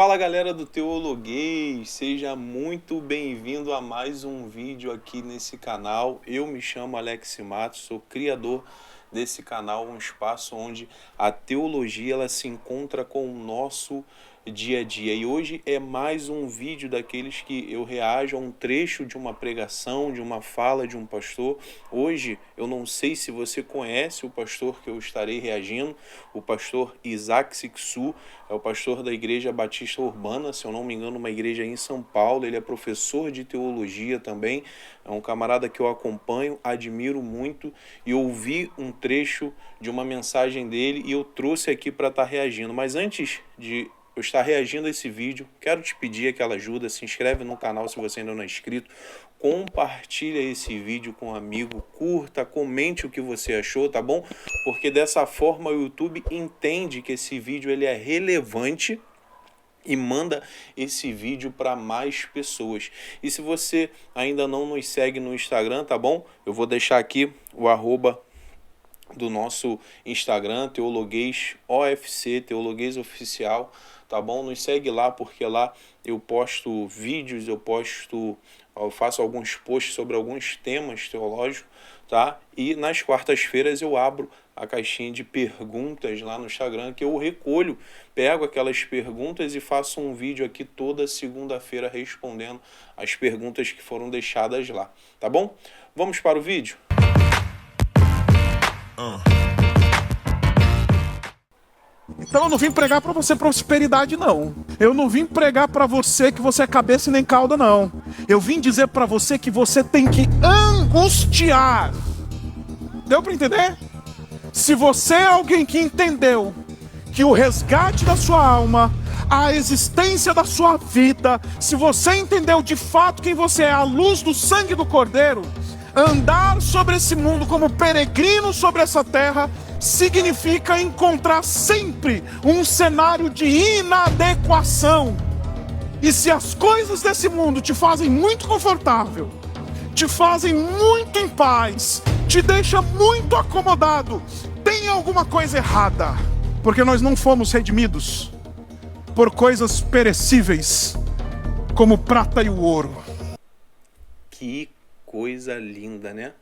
Fala galera do Teologuês, seja muito bem-vindo a mais um vídeo aqui nesse canal. Eu me chamo Alex Matos, sou criador desse canal, um espaço onde a teologia ela se encontra com o nosso dia a dia. E hoje é mais um vídeo daqueles que eu reajo a um trecho de uma pregação, de uma fala de um pastor. Hoje eu não sei se você conhece o pastor que eu estarei reagindo, o pastor Isaac Sixu, é o pastor da Igreja Batista Urbana, se eu não me engano, uma igreja aí em São Paulo. Ele é professor de teologia também, é um camarada que eu acompanho, admiro muito, e ouvi um trecho de uma mensagem dele e eu trouxe aqui para estar reagindo. Mas antes de eu estar reagindo a esse vídeo, quero te pedir aquela ajuda, se inscreve no canal se você ainda não é inscrito, compartilha esse vídeo com um amigo, curta, comente o que você achou, tá bom? Porque dessa forma o YouTube entende que esse vídeo ele é relevante e manda esse vídeo para mais pessoas. E se você ainda não nos segue no Instagram, tá bom? Eu vou deixar aqui o arroba do nosso Instagram, Teologuês OFC, Teologuês Oficial, tá bom? Nos segue lá, porque lá eu posto vídeos, eu faço alguns posts sobre alguns temas teológicos, tá? E nas quartas-feiras eu abro a caixinha de perguntas lá no Instagram, que eu recolho, pego aquelas perguntas e faço um vídeo aqui toda segunda-feira respondendo as perguntas que foram deixadas lá, tá bom? Vamos para o vídeo? Então eu não vim pregar para você prosperidade, não. Eu não vim pregar para você que você é cabeça e nem cauda, não. Eu vim dizer para você que você tem que angustiar. Deu para entender? Se você é alguém que entendeu que o resgate da sua alma, a existência da sua vida, se você entendeu de fato quem você é à luz do sangue do Cordeiro, andar sobre esse mundo como peregrino sobre essa terra significa encontrar sempre um cenário de inadequação. E se as coisas desse mundo te fazem muito confortável, te fazem muito em paz, te deixa muito acomodado, tem alguma coisa errada. Porque nós não fomos redimidos por coisas perecíveis como prata e o ouro. Que coisa linda, né?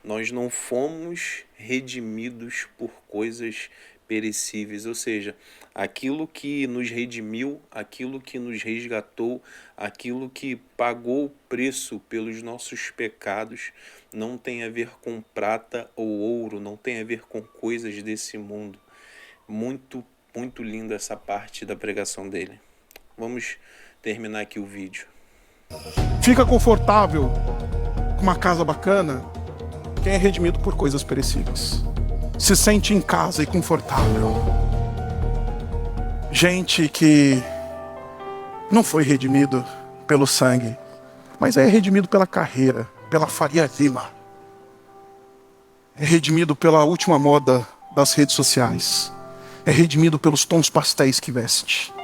Nós não fomos redimidos por coisas perecíveis, ou seja, aquilo que nos redimiu, aquilo que nos resgatou, aquilo que pagou o preço pelos nossos pecados, não tem a ver com prata ou ouro, não tem a ver com coisas desse mundo. Muito, muito linda essa parte da pregação dele. Vamos terminar aqui o vídeo. Fica confortável com uma casa bacana quem é redimido por coisas perecíveis. Se sente em casa e confortável. Gente que não foi redimido pelo sangue, mas é redimido pela carreira, pela Faria Lima. É redimido pela última moda das redes sociais. É redimido pelos tons pastéis que veste.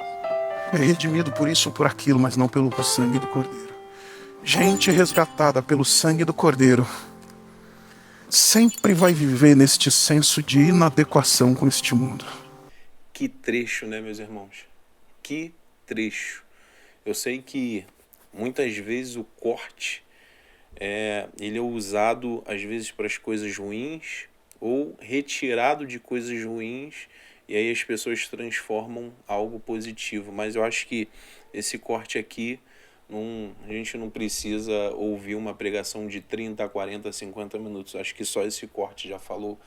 É redimido por isso ou por aquilo, mas não pelo sangue do Cordeiro. Gente resgatada pelo sangue do Cordeiro sempre vai viver neste senso de inadequação com este mundo. Que trecho, né, meus irmãos? Que trecho. Eu sei que muitas vezes o corte ele é usado às vezes para as coisas ruins ou retirado de coisas ruins e aí as pessoas transformam algo positivo. Mas eu acho que esse corte aqui, a gente não precisa ouvir uma pregação de 30, 40, 50 minutos. Acho que só esse corte já falou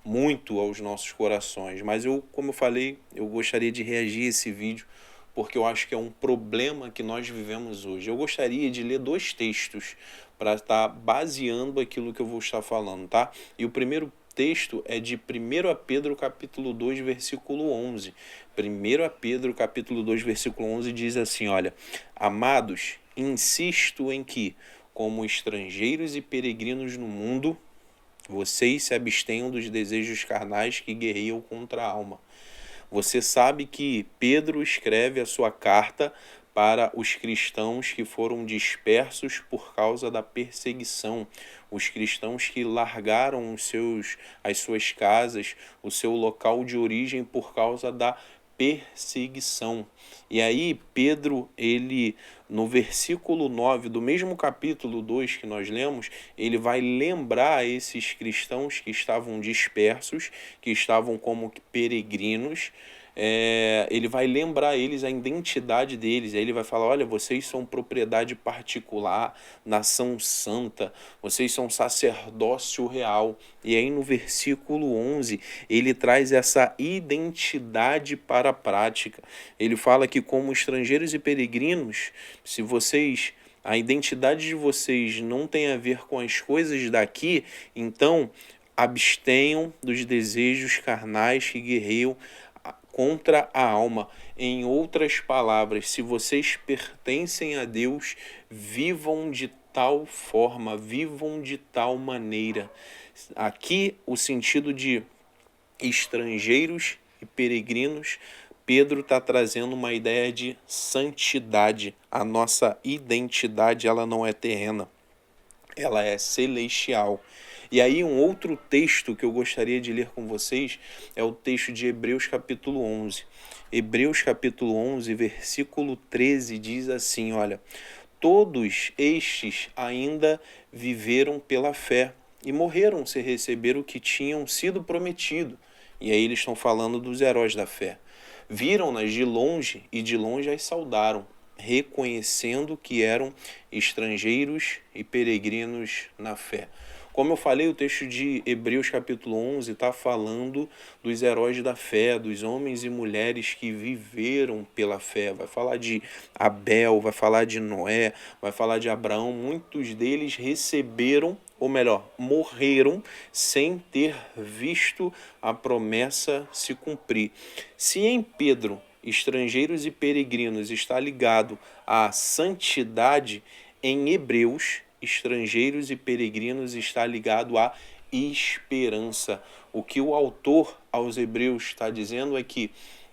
muito aos nossos corações. Mas como eu falei, eu gostaria de reagir a esse vídeo porque eu acho que é um problema que nós vivemos hoje. Eu gostaria de ler 2 textos para estar baseando aquilo que eu vou estar falando, tá? E o primeiro texto é de 1 Pedro capítulo 2, versículo 11. 1 Pedro capítulo 2, versículo 11 diz assim, olha: Amados, insisto em que, como estrangeiros e peregrinos no mundo, vocês se abstenham dos desejos carnais que guerreiam contra a alma. Você sabe que Pedro escreve a sua carta para os cristãos que foram dispersos por causa da perseguição, os cristãos que largaram as suas casas, o seu local de origem por causa da perseguição. E aí Pedro, ele no versículo 9 do mesmo capítulo 2 que nós lemos, ele vai lembrar esses cristãos que estavam dispersos, que estavam como peregrinos, ele vai lembrar eles a identidade deles. Aí ele vai falar: olha, vocês são propriedade particular, nação santa, vocês são sacerdócio real. E aí no versículo 11 ele traz essa identidade para a prática. Ele fala que como estrangeiros e peregrinos, se vocês, a identidade de vocês não tem a ver com as coisas daqui, então abstenham dos desejos carnais que guerreiam contra a alma. Em outras palavras, se vocês pertencem a Deus, vivam de tal forma, vivam de tal maneira. Aqui o sentido de estrangeiros e peregrinos, Pedro está trazendo uma ideia de santidade. A nossa identidade, ela não é terrena, ela é celestial. E aí um outro texto que eu gostaria de ler com vocês é o texto de Hebreus capítulo 11. Hebreus capítulo 11, versículo 13 diz assim, olha: todos estes ainda viveram pela fé e morreram sem receber o que tinham sido prometido. E aí eles estão falando dos heróis da fé. Viram-nas de longe e de longe as saudaram, reconhecendo que eram estrangeiros e peregrinos na fé. Como eu falei, o texto de Hebreus capítulo 11 está falando dos heróis da fé, dos homens e mulheres que viveram pela fé. Vai falar de Abel, vai falar de Noé, vai falar de Abraão. Muitos deles receberam, ou melhor, morreram sem ter visto a promessa se cumprir. Se em Pedro, estrangeiros e peregrinos, está ligado à santidade, em Hebreus, estrangeiros e peregrinos, está ligado à esperança. O que o autor aos Hebreus está dizendo é que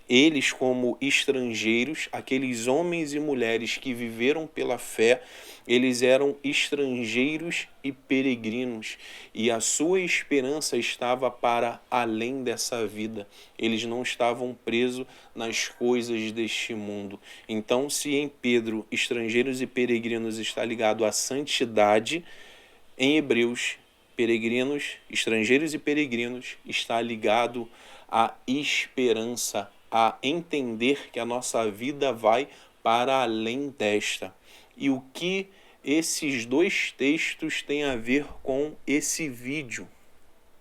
eles, como estrangeiros, aqueles homens e mulheres que viveram pela fé, eles eram estrangeiros e peregrinos, e a sua esperança estava para além dessa vida. Eles não estavam presos nas coisas deste mundo. Então, se em Pedro, estrangeiros e peregrinos está ligado à santidade, em Hebreus, peregrinos, estrangeiros e peregrinos está ligado à esperança, a entender que a nossa vida vai para além desta. E o que esses dois textos têm a ver com esse vídeo?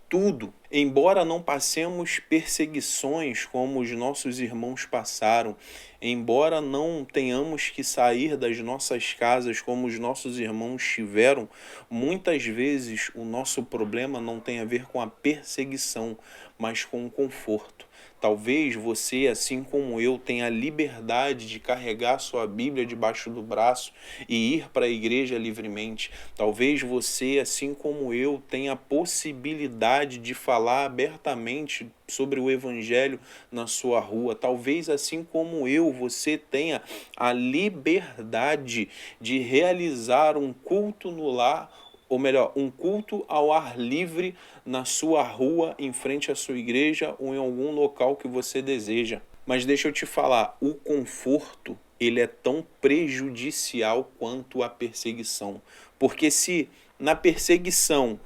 Tudo. Embora não passemos perseguições como os nossos irmãos passaram, embora não tenhamos que sair das nossas casas como os nossos irmãos tiveram, muitas vezes o nosso problema não tem a ver com a perseguição, mas com o conforto. Talvez você, assim como eu, tenha a liberdade de carregar sua Bíblia debaixo do braço e ir para a igreja livremente. Talvez você, assim como eu, tenha a possibilidade de falar abertamente sobre o Evangelho na sua rua. Talvez, assim como eu, você tenha a liberdade de realizar um culto no lar, ou melhor, um culto ao ar livre na sua rua, em frente à sua igreja ou em algum local que você deseja. Mas deixa eu te falar, o conforto, ele é tão prejudicial quanto a perseguição. Porque se na perseguição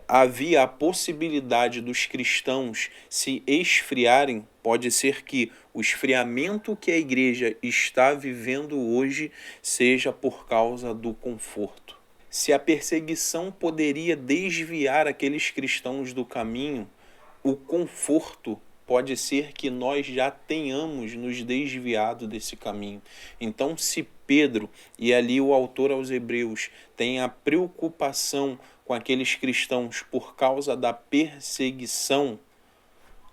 havia a possibilidade dos cristãos se esfriarem, pode ser que o esfriamento que a igreja está vivendo hoje seja por causa do conforto. Se a perseguição poderia desviar aqueles cristãos do caminho, o conforto pode ser que nós já tenhamos nos desviado desse caminho. Então, se Pedro, e ali o autor aos Hebreus, tem a preocupação com aqueles cristãos por causa da perseguição,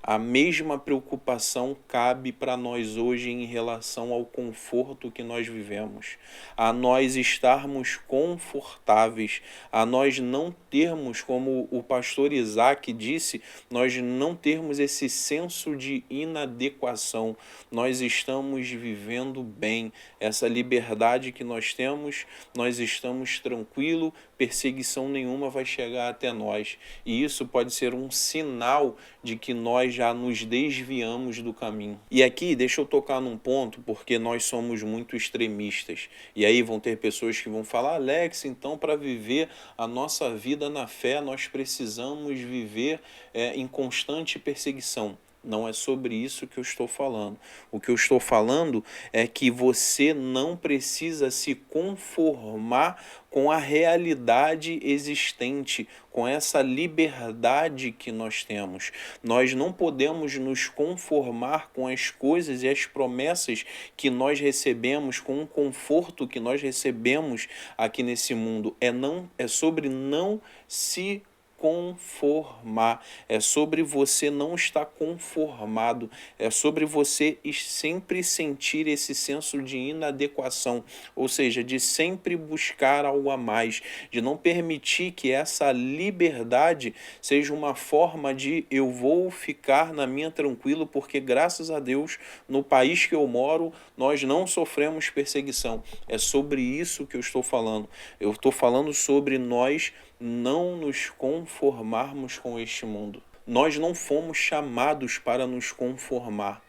a mesma preocupação cabe para nós hoje em relação ao conforto que nós vivemos, a nós estarmos confortáveis, a nós não termos, como o pastor Isaac disse, nós não termos esse senso de inadequação. Nós estamos vivendo bem, essa liberdade que nós temos, nós estamos tranquilos, perseguição nenhuma vai chegar até nós. E isso pode ser um sinal de que nós nós já nos desviamos do caminho. E aqui, deixa eu tocar num ponto, porque nós somos muito extremistas. E aí vão ter pessoas que vão falar: Alex, então para viver a nossa vida na fé, nós precisamos viver em constante perseguição. Não é sobre isso que eu estou falando. O que eu estou falando é que você não precisa se conformar com a realidade existente, com essa liberdade que nós temos. Nós não podemos nos conformar com as coisas e as promessas que nós recebemos, com o conforto que nós recebemos aqui nesse mundo. É sobre não se conformar, é sobre você não estar conformado, é sobre você sempre sentir esse senso de inadequação, ou seja, de sempre buscar algo a mais, de não permitir que essa liberdade seja uma forma de eu vou ficar na minha tranquilo, porque graças a Deus, no país que eu moro, nós não sofremos perseguição. É sobre isso que eu estou falando. Eu estou falando sobre nós não nos conformarmos com este mundo. Nós não fomos chamados para nos conformar.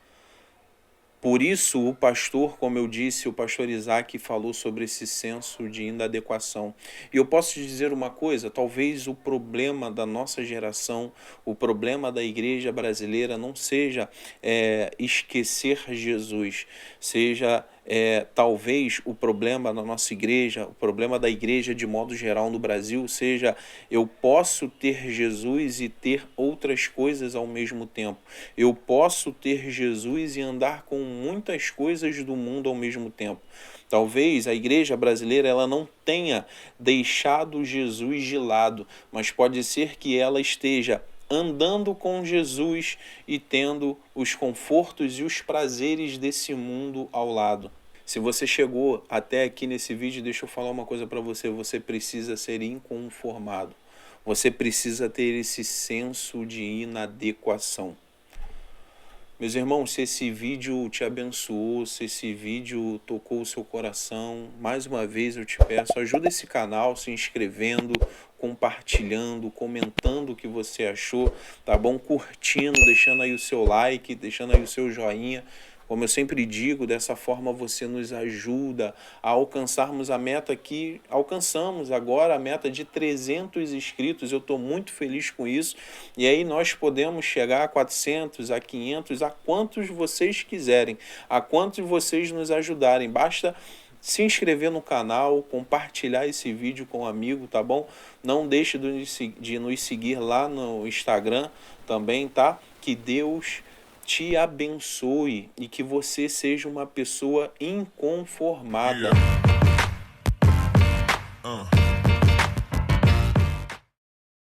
Por isso, o pastor, como eu disse, o pastor Isaac falou sobre esse senso de inadequação. E eu posso te dizer uma coisa, talvez o problema da nossa geração, o problema da igreja brasileira não seja esquecer Jesus, seja talvez o problema da nossa igreja, o problema da igreja de modo geral no Brasil, seja eu posso ter Jesus e ter outras coisas ao mesmo tempo. Eu posso ter Jesus e andar com muitas coisas do mundo ao mesmo tempo. Talvez a igreja brasileira ela não tenha deixado Jesus de lado, mas pode ser que ela esteja andando com Jesus e tendo os confortos e os prazeres desse mundo ao lado. Se você chegou até aqui nesse vídeo, deixa eu falar uma coisa para você. Você precisa ser inconformado. Você precisa ter esse senso de inadequação. Meus irmãos, se esse vídeo te abençoou, se esse vídeo tocou o seu coração, mais uma vez eu te peço, ajuda esse canal se inscrevendo, compartilhando, comentando o que você achou, tá bom? Curtindo, deixando aí o seu like, deixando aí o seu joinha. Como eu sempre digo, dessa forma você nos ajuda a alcançarmos a meta que alcançamos agora, a meta de 300 inscritos. Eu estou muito feliz com isso. E aí nós podemos chegar a 400, a 500, a quantos vocês quiserem, a quantos vocês nos ajudarem. Basta se inscrever no canal, compartilhar esse vídeo com um amigo, tá bom? Não deixe de nos seguir lá no Instagram também, tá? Que Deus te abençoe e que você seja uma pessoa inconformada.